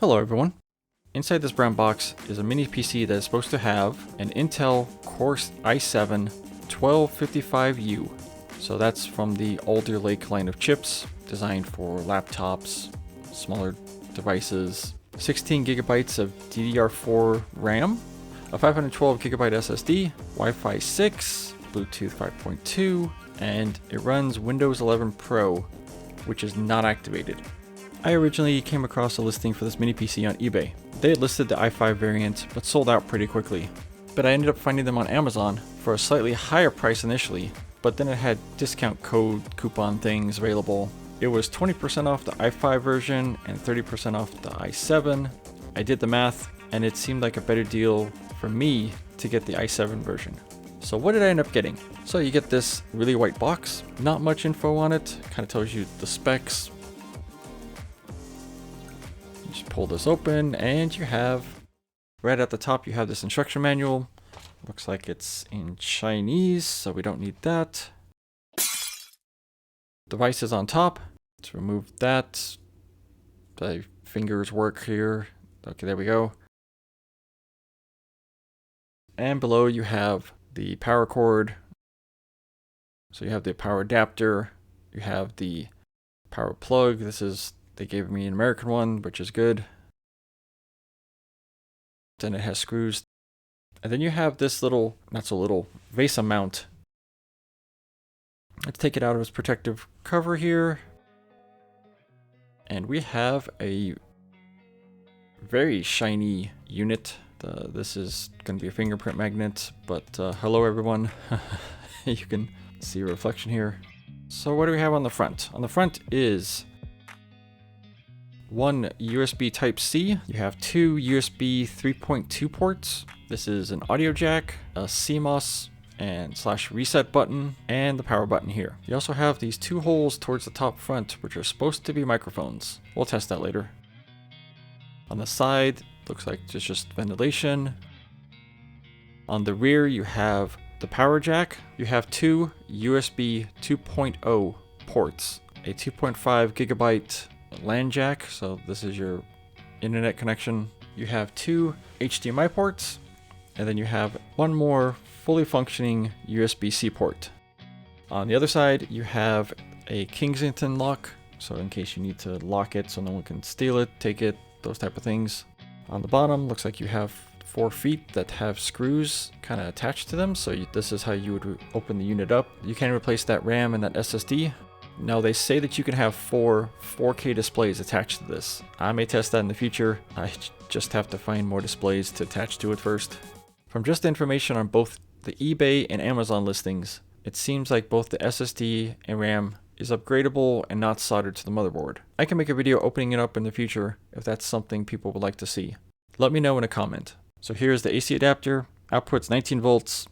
Hello everyone. Inside this brown box is a mini PC that is supposed to have an Intel Core i7 1255U. So that's from the Alder Lake line of chips designed for laptops, smaller devices, 16 gigabytes of DDR4 RAM, a 512 gigabyte SSD, Wi-Fi 6, Bluetooth 5.2, and it runs Windows 11 Pro, which is not activated. I originally came across a listing for this mini PC on eBay. They had listed the i5 variant, but sold out pretty quickly. But I ended up finding them on Amazon for a slightly higher price initially, but then it had discount code coupon things available. It was 20% off the i5 version and 30% off the i7. I did the math, and it seemed like a better deal for me to get the i7 version. So what did I end up getting? So you get this really white box, not much info on it, kind of tells you the specs. Just pull this open and you have, right at the top you have this instruction manual. Looks like it's in Chinese, so we don't need that. Device is on top. Let's remove that. The fingers work here. Okay, there we go. And below you have the power cord. So you have the power adapter. You have the power plug. They gave me an American one, which is good. Then it has screws. And then you have this little, not so little, VESA mount. Let's take it out of its protective cover here. And we have a very shiny unit. This is going to be a fingerprint magnet, but hello everyone. You can see a reflection here. So what do we have on the front? On the front is one USB Type-C. You have two USB 3.2 ports. This is an audio jack, a CMOS and /reset button, and the power button here. You also have these two holes towards the top front, which are supposed to be microphones. We'll test that later. On the side, looks like there's just ventilation. On the rear, you have the power jack. You have two USB 2.0 ports, a 2.5 gigabyte LAN jack, so this is your internet connection. You have two HDMI ports, and then you have one more fully functioning USB-C port. On the other side, you have a Kensington lock, so in case you need to lock it so no one can steal it, take it, those type of things. On the bottom, looks like you have 4 feet that have screws kind of attached to them, so this is how you would open the unit up. You can replace that RAM and that SSD. Now they say that you can have 4 4K displays attached to this. I may test that in the future. I just have to find more displays to attach to it first. From just the information on both the eBay and Amazon listings, it seems like both the SSD and RAM is upgradable and not soldered to the motherboard. I can make a video opening it up in the future if that's something people would like to see. Let me know in a comment. So here's the AC adapter. Output's 19 volts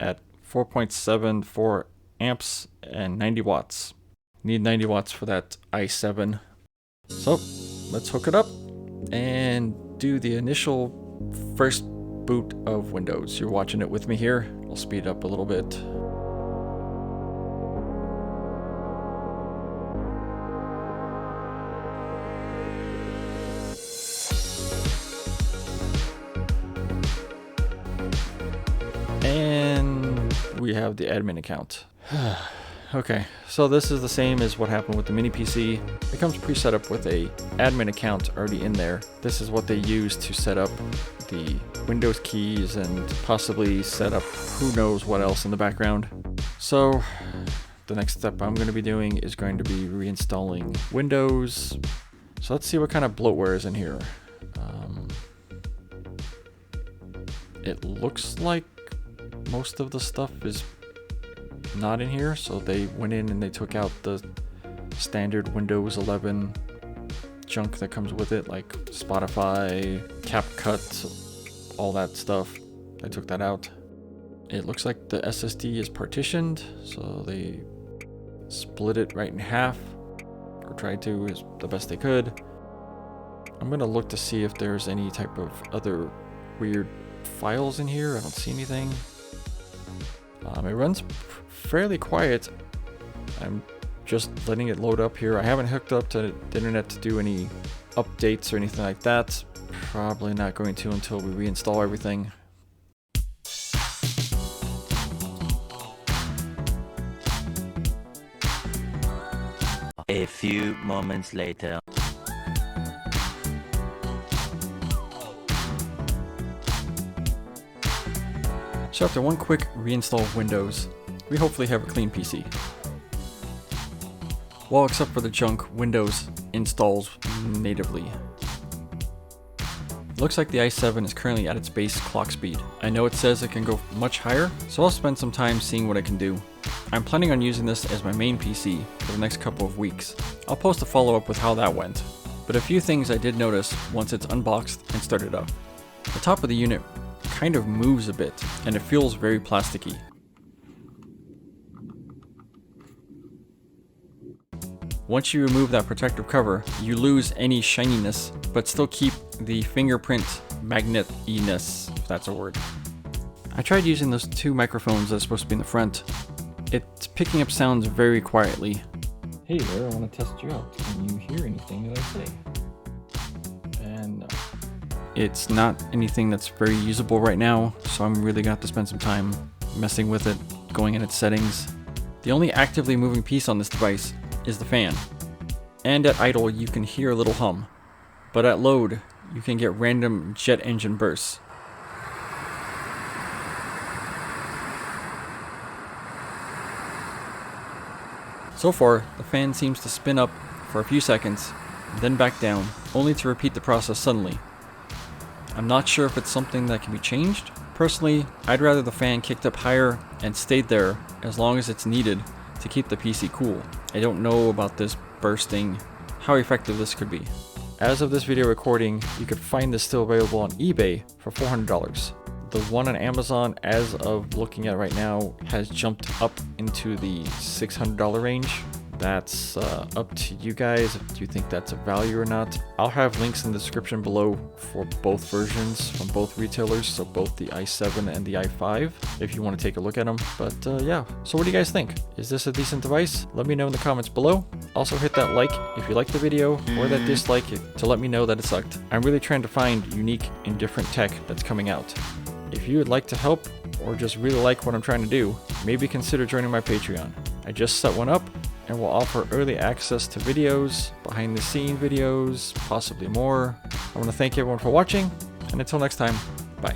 at 4.74 amps and 90 watts. Need 90 watts for that i7. So let's hook it up and do the initial first boot of Windows. You're watching it with me here. I'll speed up a little bit. And we have the admin account. Okay, so this is the same as what happened with the mini PC. It comes pre-set up with a admin account already in there. This is what they use to set up the Windows keys and possibly set up who knows what else in the background. So the next step I'm going to be doing is going to be reinstalling Windows. So let's see what kind of bloatware is in here. It looks like most of the stuff is not in here, so they went in and they took out the standard Windows 11 junk that comes with it, like Spotify, CapCut, all that stuff. They took that out. It looks like the SSD is partitioned, so they split it right in half, or tried to as the best they could. I'm gonna look to see if there's any type of other weird files in here. I don't see anything. It runs fairly quiet. I'm just letting it load up here. I haven't hooked up to the internet to do any updates or anything like that. Probably not going to until we reinstall everything. A few moments later. So after one quick reinstall of Windows, we hopefully have a clean PC. Well, except for the junk, Windows installs natively. Looks like the i7 is currently at its base clock speed. I know it says it can go much higher, so I'll spend some time seeing what I can do. I'm planning on using this as my main PC for the next couple of weeks. I'll post a follow-up with how that went, but a few things I did notice once it's unboxed and started up. The top of the unit kind of moves a bit, and it feels very plasticky. Once you remove that protective cover, you lose any shininess, but still keep the fingerprint magnet-iness, if that's a word. I tried using those two microphones that are supposed to be in the front. It's picking up sounds very quietly. Hey there, I want to test you out. Can you hear anything that I say? And no. It's not anything that's very usable right now, so I'm really gonna have to spend some time messing with it, going in its settings. The only actively moving piece on this device is the fan. And at idle, you can hear a little hum. But at load, you can get random jet engine bursts. So far, the fan seems to spin up for a few seconds, then back down, only to repeat the process suddenly. I'm not sure if it's something that can be changed. Personally, I'd rather the fan kicked up higher and stayed there as long as it's needed to keep the PC cool. I don't know about this bursting, how effective this could be. As of this video recording, you could find this still available on eBay for $400. The one on Amazon, as of looking at right now, has jumped up into the $600 range. That's up to you guys if you think that's a value or not. I'll have links in the description below for both versions from both retailers, so both the i7 and the i5, if you want to take a look at them. But yeah, so what do you guys think? Is this a decent device? Let me know in the comments below. Also hit that like if you liked the video, or that dislike it to let me know that it sucked. I'm really trying to find unique and different tech that's coming out. If you would like to help, or just really like what I'm trying to do, maybe consider joining my Patreon. I just set one up, and will offer early access to videos, behind the scene videos, possibly more. I want to thank everyone for watching, and until next time, bye.